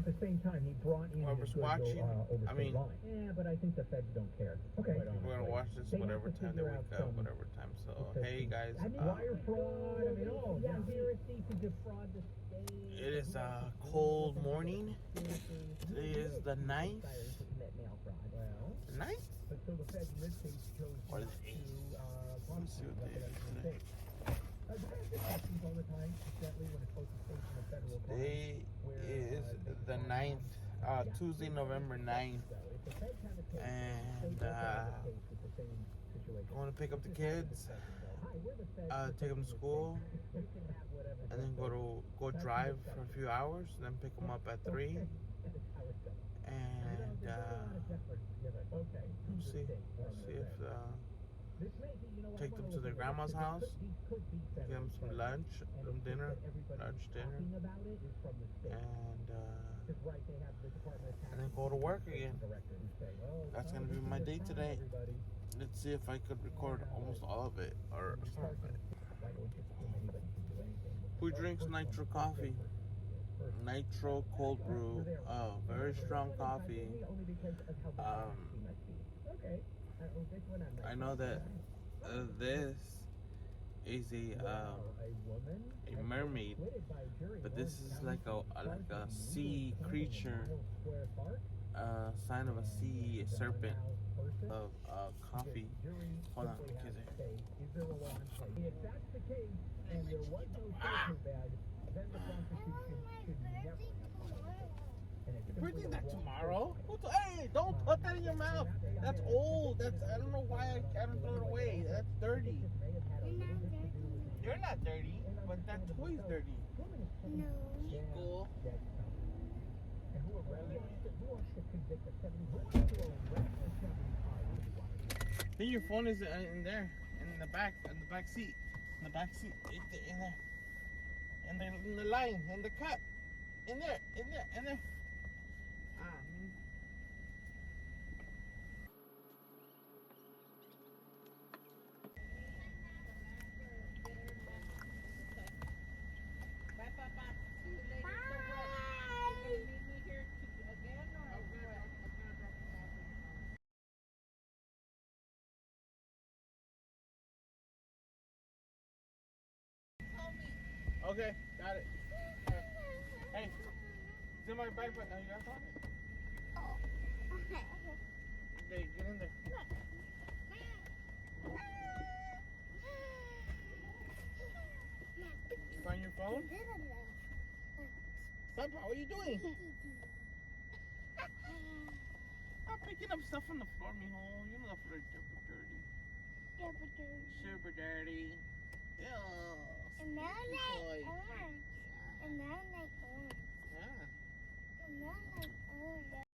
at the same time, he brought in whoever's watching. I mean, yeah, but I think the feds don't care. Okay. We're gonna watch this whatever time they wake up, whatever time. So hey guys, wire fraud. I mean, conspiracy to defraud the state. it is a cold morning. Today is the 9th. The 9th? Or the 8th? Let's see what day it is today. Today is the 9th, Tuesday, November 9th. And going to pick up the kids, take them to school, and then go drive for a few hours, then pick them up at 3. And see if take them to their grandma's house, give them some lunch, dinner, and then go to work again. That's gonna be my day today. Let's see if I could record almost all of it or some of it. Who drinks nitro coffee? Nitro cold brew, very strong coffee. I know that this is a mermaid, but this is like a sea creature, sign of a sea serpent of coffee. Hold on, kids. If that's the case, and there was no paper bag, then the prosecution should never. You're putting that tomorrow? Hey, don't put that in your mouth. That's old. I don't know why I can't throw it away. That's dirty. You're not dirty, but that toy's dirty. No. Cool. Then your phone is in there, in the back seat, in there, in the line, in the cut, in there. Okay, got it. Hey, it's in my backpack. You got something? Okay, get in there. You find your phone? Stop, what are you doing? Stop picking up stuff on the floor, mijo. You know the floor is super dirty. Super dirty. Ew. It smells like orange. It smells like orange. Yeah. It smells like orange.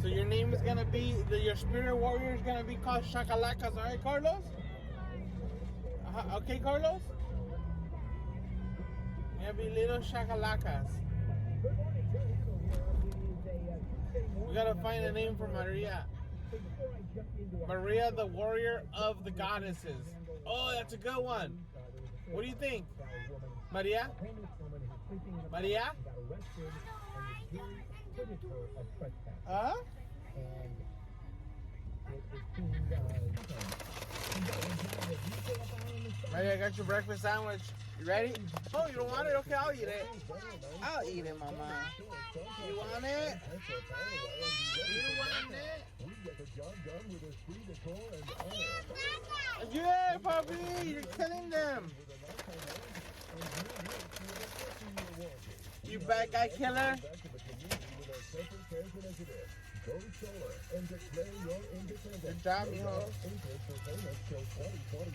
So your name is gonna be, your spirit warrior is gonna be called Shakalacas, alright, Carlos? Okay, Carlos? You're gonna be little Shakalacas. We gotta find a name for Maria. Maria, the warrior of the goddesses. Oh, that's a good one. What do you think? Maria? Maria? Huh? Maria, I got your breakfast sandwich. You ready? Oh, you don't want it? Okay, I'll eat it. I'll eat it, Mama. You want it? You want it? Yeah, puppy, you're killing them. You bad guy killer. solar and declare your independence. Good job, mijo. Interest for payments till 2023.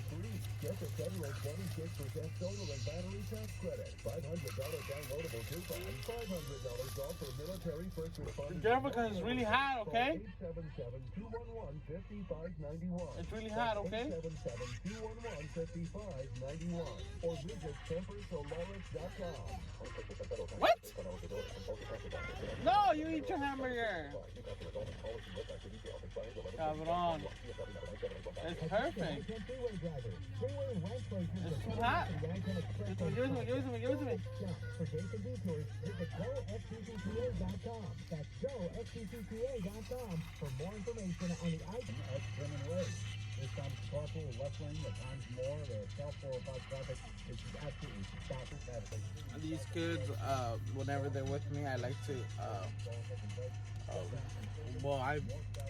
Get the federal 26% solar and battery tax credit. $500 downloadable coupon. $500 off for military first responders. Be careful because it's really hot, okay? 877-211-5591. It's really hot, okay? 877-211-5591. Or visit campersolaris.com. What? No, you eat your hamburger. Cabron. It's perfect. It's too hot. Give it to me. For dates and detours, visit GoFCCPA.com. That's GoFCCPA.com for more information on the item. This time's carpool wrestling, at times more. The South 405 traffic is absolutely static. These kids, whenever they're with me, I like to,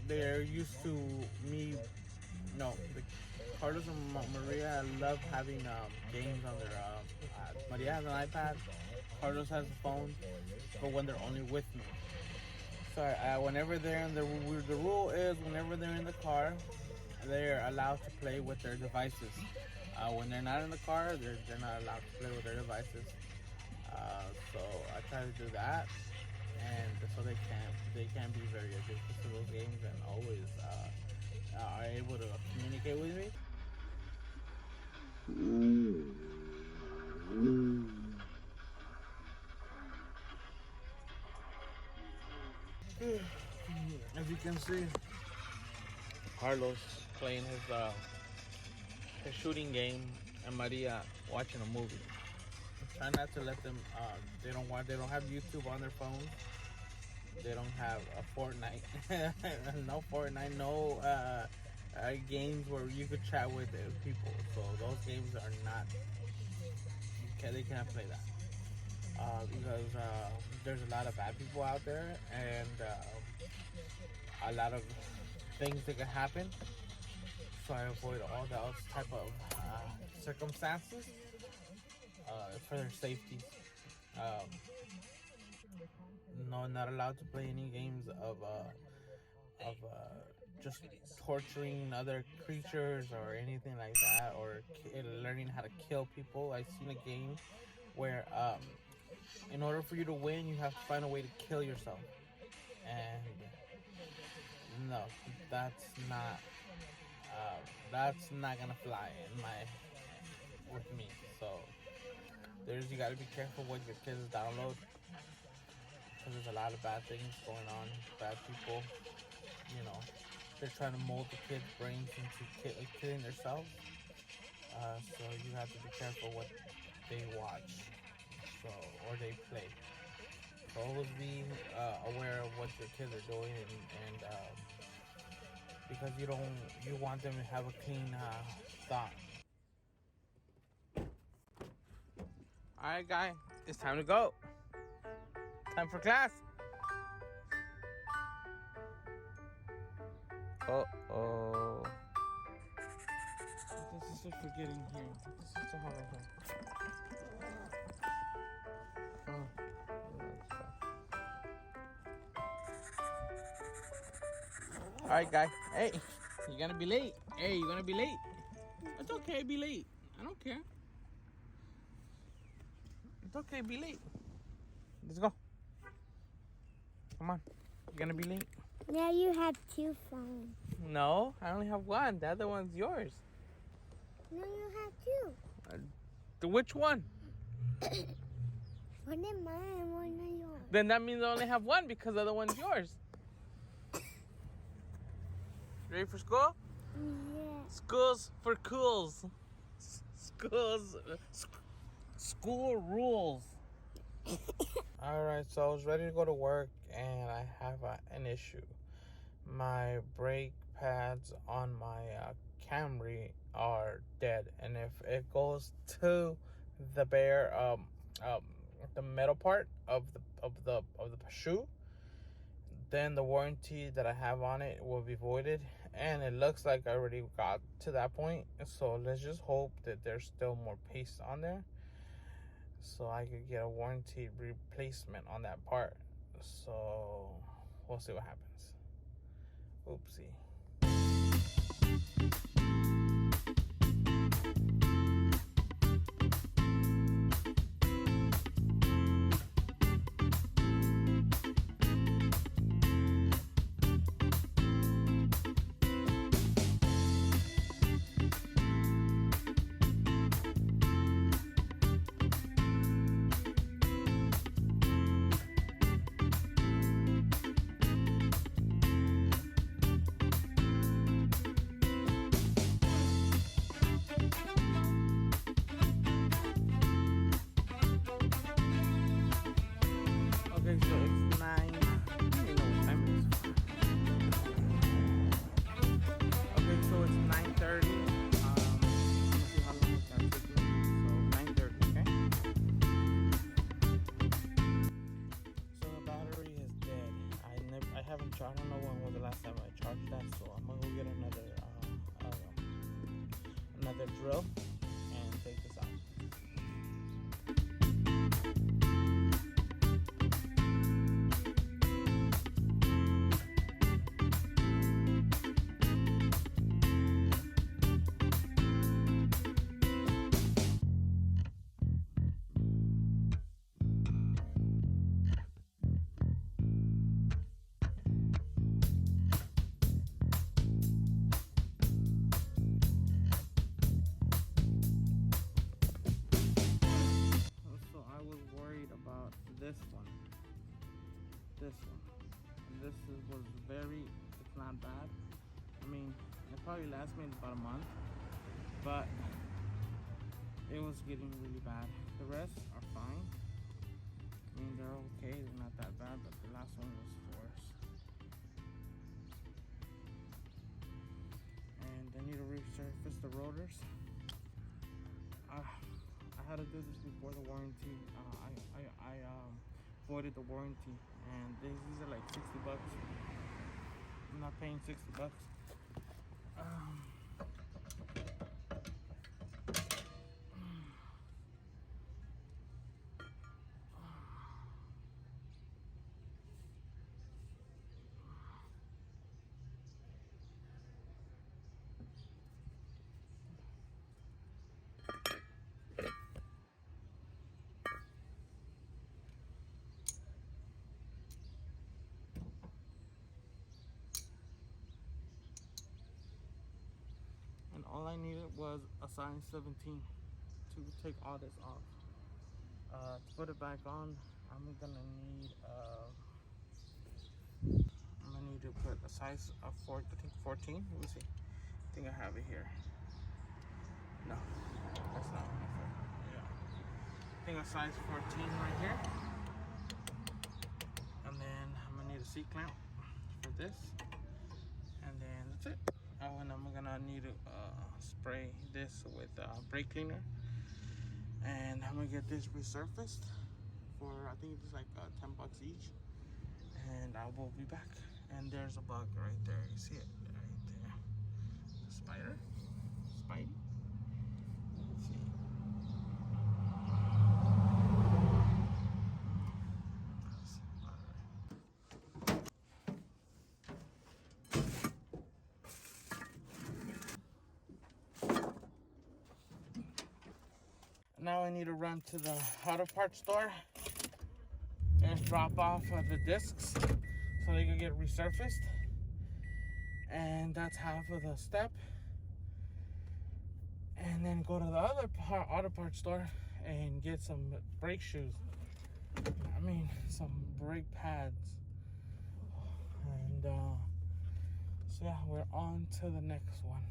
they're used to me, Carlos and Maria love having games on their, Maria has an iPad, Carlos has a phone, but when they're only with me. So whenever they're in the rule is whenever they're in the car, they're allowed to play with their devices. When they're not in the car, they're not allowed to play with their devices. So I try to do that, and so they can be very addicted to those games and always are able to communicate with me. As you can see, Carlos playing his shooting game and Maria watching a movie. Try not to let them. They don't have YouTube on their phones. They don't have a Fortnite. No Fortnite. No games where you could chat with people. So those games are not. They can't play that because there's a lot of bad people out there and a lot of things that can happen. So I avoid all those type of circumstances for their safety. No, not allowed to play any games of just torturing other creatures or anything like that, or learning how to kill people. I've seen a game where in order for you to win, you have to find a way to kill yourself, and no, that's not gonna fly with me. So you got to be careful what your kids download, because there's a lot of bad things going on. Bad people, they're trying to mold the kids' brains into killing themselves. So you have to be careful what they watch, or they play. So always be aware of what your kids are doing, and because you want them to have a clean thought. All right, guy, it's time to go. Time for class. Uh-oh. What does this is forgetting here? What does this have right here? Oh. All right, guy. Hey, you're gonna be late. It's okay, be late. I don't care. It's okay, be late. Let's go. Come on. You're gonna be late. Now you have two phones. No, I only have one. The other one's yours. No, you have two. Which one? One is mine, one is yours. Then that means I only have one because the other one's yours. Ready for school? Yeah. Schools for cools. School rules. Alright, so I was ready to go to work and I have an issue. My brake pads on my Camry are dead, and if it goes to the bare the metal part of the shoe, then the warranty that I have on it will be voided, and it looks like I already got to that point. So let's just hope that there's still more paste on there, so I could get a warranty replacement on that part. So we'll see what happens. Oopsie. Okay, so it's 9. I don't even know what time it is. Okay, so it's 9:30. Let me see how long it's gonna take me. So 9:30, okay? So the battery is dead. I haven't charged. I don't know when was the last time I charged that. So I'm gonna go get another drill and take this out. About this one. This was it's not bad. I mean, it probably lasts me about a month, but it was getting really bad. The rest are fine. I mean, they're okay, they're not that bad, but the last one was worse. And I need to resurface the rotors. I had to do this before the warranty. I voided the warranty, and these are like $60. I'm not paying $60. And all I needed was a size 17 to take all this off. To put it back on, I'm gonna need to put a size of 14. Let me see. I think I have it here. No, that's not what I said. Yeah, I think a size 14 right here. And then I'm gonna need a C-clamp for this. And then that's it. Oh, and I'm gonna need to spray this with brake cleaner, and I'm gonna get this resurfaced for, I think it's like $10 each, and I will be back. And there's a bug right there. You see it right there? The spider, Spidey. Let's see. Now I need to run to the auto parts store and drop off the discs so they can get resurfaced. And that's half of the step. And then go to the other auto parts store and get some brake shoes. I mean, some brake pads. And so yeah, we're on to the next one.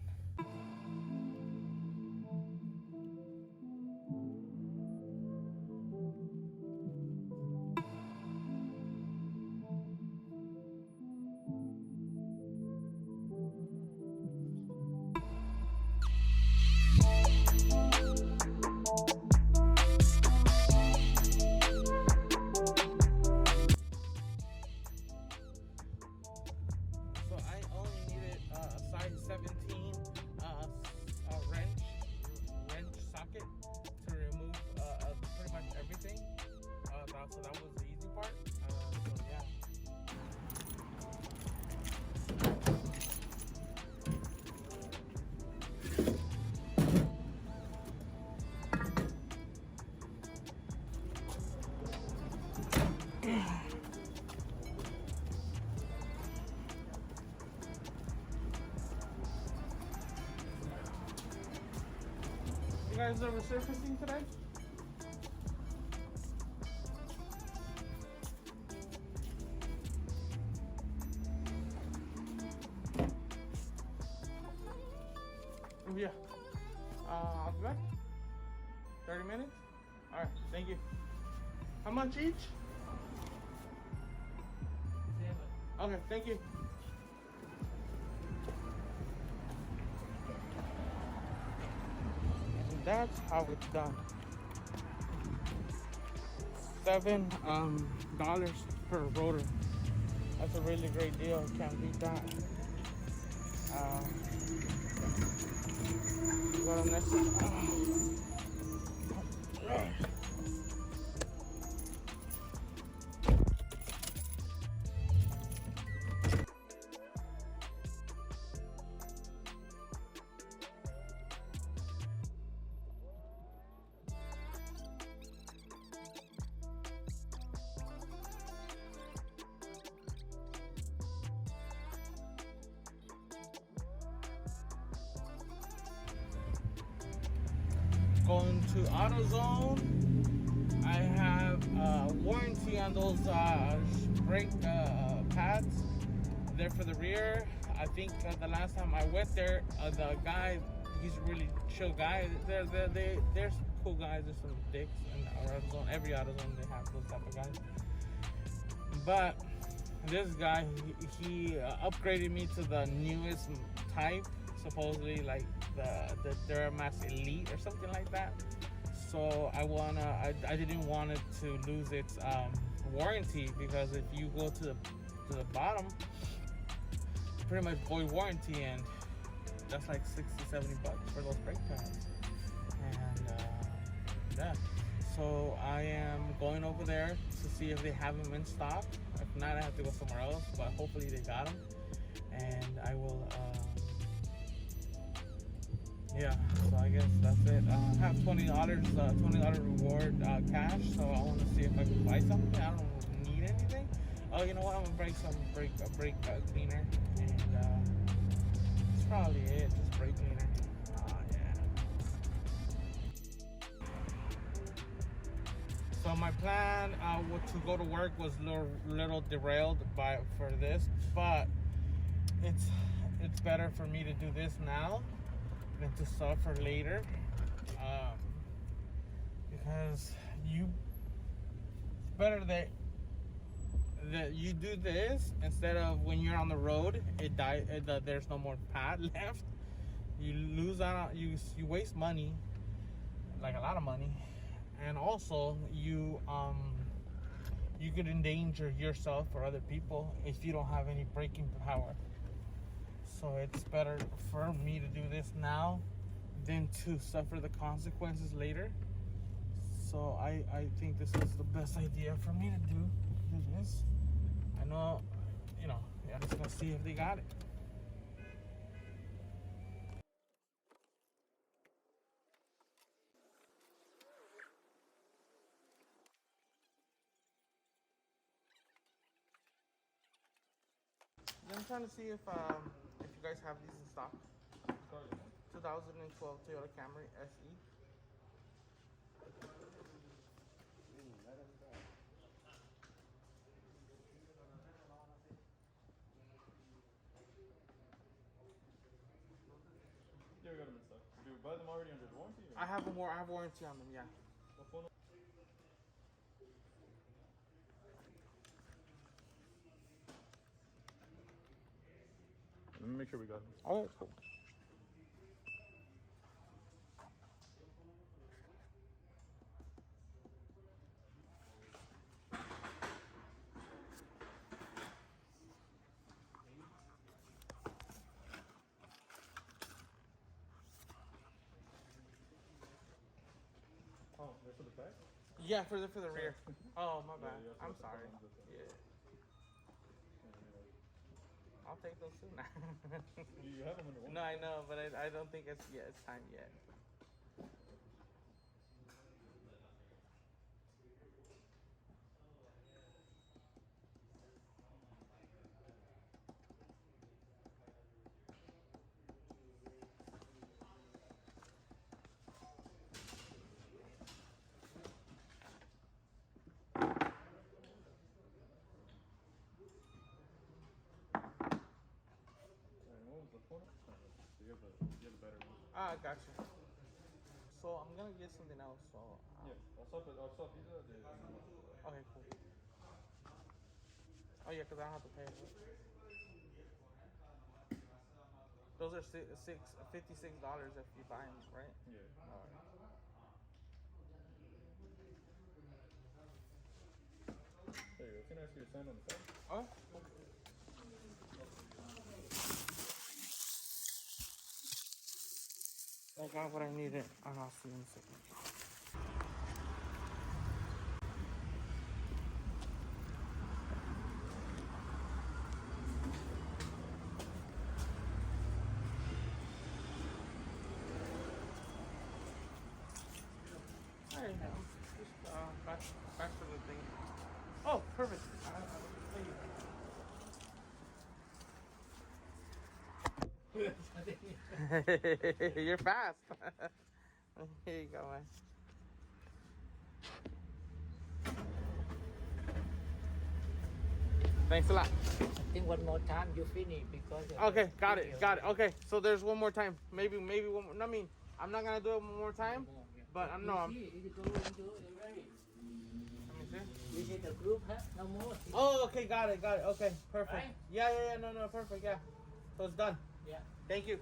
Size 17 wrench socket to remove pretty much everything. So that was the easy part. So yeah. guys resurfacing today? Yeah. I'll be back. 30 minutes? Alright, thank you. How much each? Okay, thank you. And that's how it's done. $7 per rotor. That's a really great deal. Can't beat that. Go to next. Going to AutoZone. I have warranty on those brake pads. They're for the rear. I think the last time I went there, the guy, he's a really chill guy. There's cool guys. There's some dicks in AutoZone. Every AutoZone they have those type of guys. But this guy, he upgraded me to the newest type, supposedly like the Duramax Elite or something like that. So I didn't want it to lose its warranty, because if you go to the bottom, pretty much void warranty, and that's like $60-70 for those brake pads. And yeah, so I am going over there to see if they have them in stock. If not, I have to go somewhere else, but hopefully they got them, and I will yeah, so I guess that's it. I have $20 reward cash, so I want to see if I can buy something. I don't need anything. Oh, you know what? I'm gonna break some brake cleaner, and that's probably it. Just brake cleaner. Oh yeah. So my plan to go to work was a little derailed for this, but it's better for me to do this now than to suffer later, because it's better that you do this instead of when you're on the road, there's no more pad left. You lose out, you waste money, like a lot of money, and also you could endanger yourself or other people if you don't have any braking power. So it's better for me to do this now than to suffer the consequences later. So I think this is the best idea for me to do this. I know, I'm just gonna see if they got it. I'm trying to see if you guys have these in stock. 2012 Toyota Camry SE. You ever got them in stock? Did you buy them already under the warranty? Or? I have warranty on them, yeah. What phone? Let me make sure we got them. Alright, cool. Oh, they're for the back? Yeah, for the rear. Oh, my bad. Yeah, I'm sorry. Yeah. I'll take those too now. You have them under warranty. No, I know, but I don't think it's time yet. So you have a better one. Ah, gotcha. So I'm gonna get something else. So Yeah, I'll swap pizza. okay, cool. Oh yeah, cause I don't have to pay. Those are $56 if you buy them, right? Yeah. All right. There you go. Can I ask you to sign on the phone? Oh. I got what I needed. I'll see you in a second. Hey, just back to the thing. Oh, perfect. Thank you. You're fast. Here you go, man. Thanks a lot. I think one more time you finish because Okay, got it. Okay, so there's one more time. Maybe one more. I mean, I'm not gonna do it one more time, but I'm no. You go into it already. Let me see. You see the group, huh? No more. Oh, okay, got it. Okay, perfect. Right? Yeah, no, perfect, yeah. So it's done. Yeah. Thank you.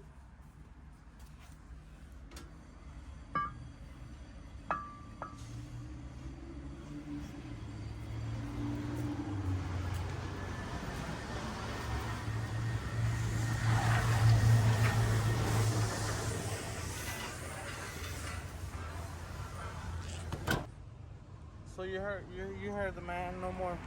So you heard the man, no more.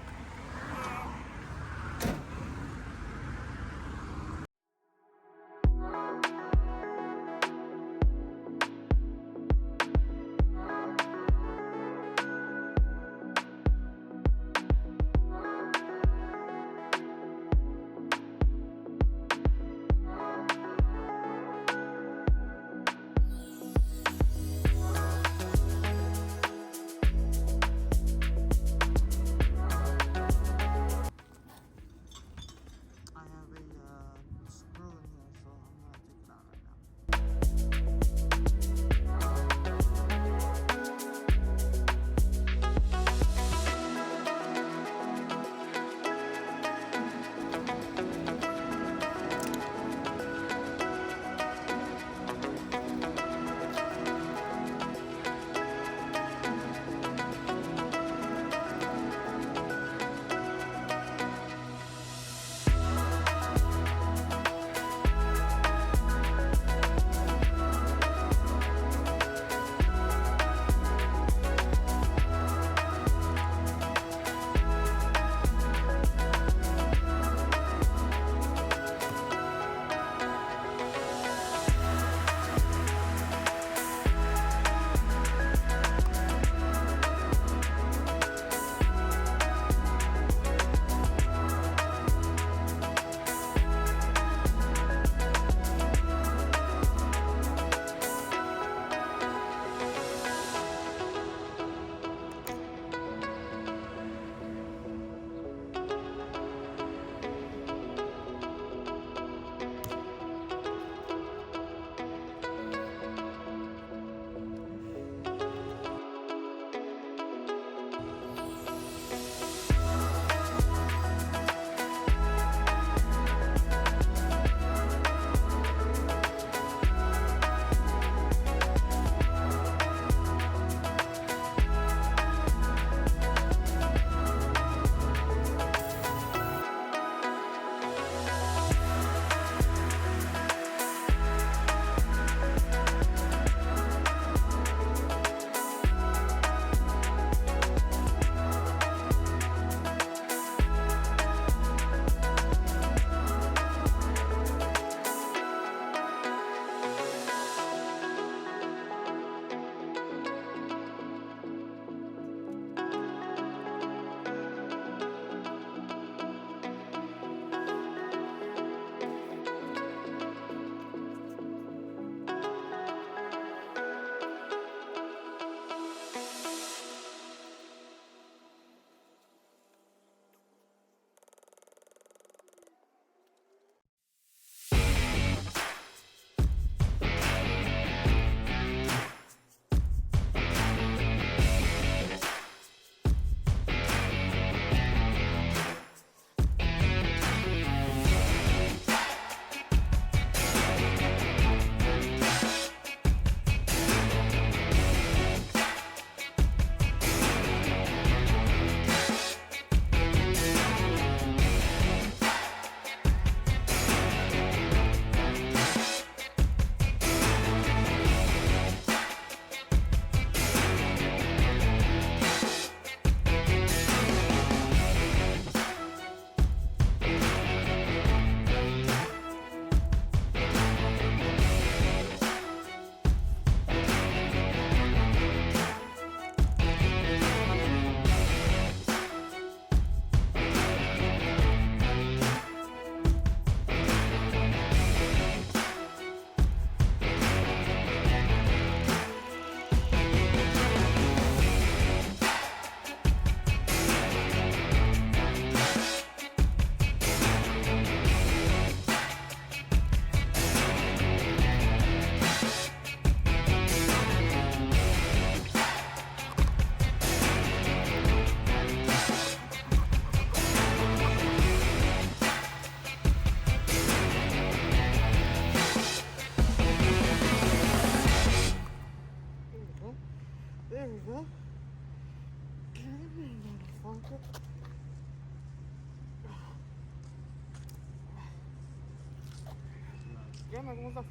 ¿Qué onda? ¿Cómo estás?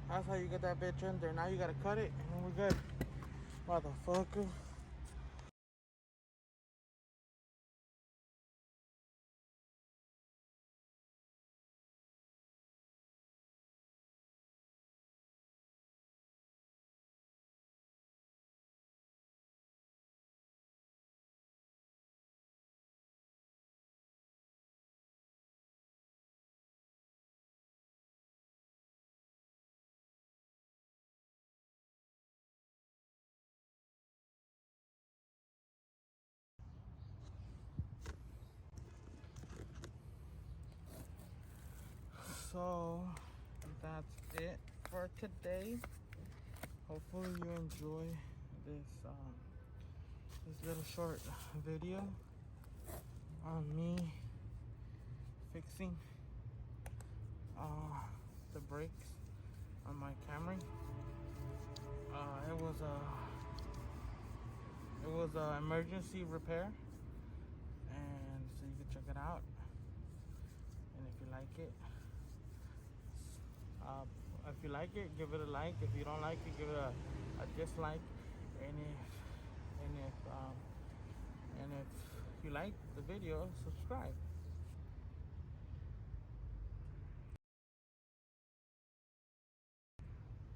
That's how you get that bitch in there. Now you gotta cut it and we're good. Motherfucker. So that's it for today. Hopefully you enjoy this little short video on me fixing the brakes on my Camry. It was a emergency repair, and so you can check it out. And if you like it, give it a like. If you don't like it, give it a dislike. And if you like the video, subscribe.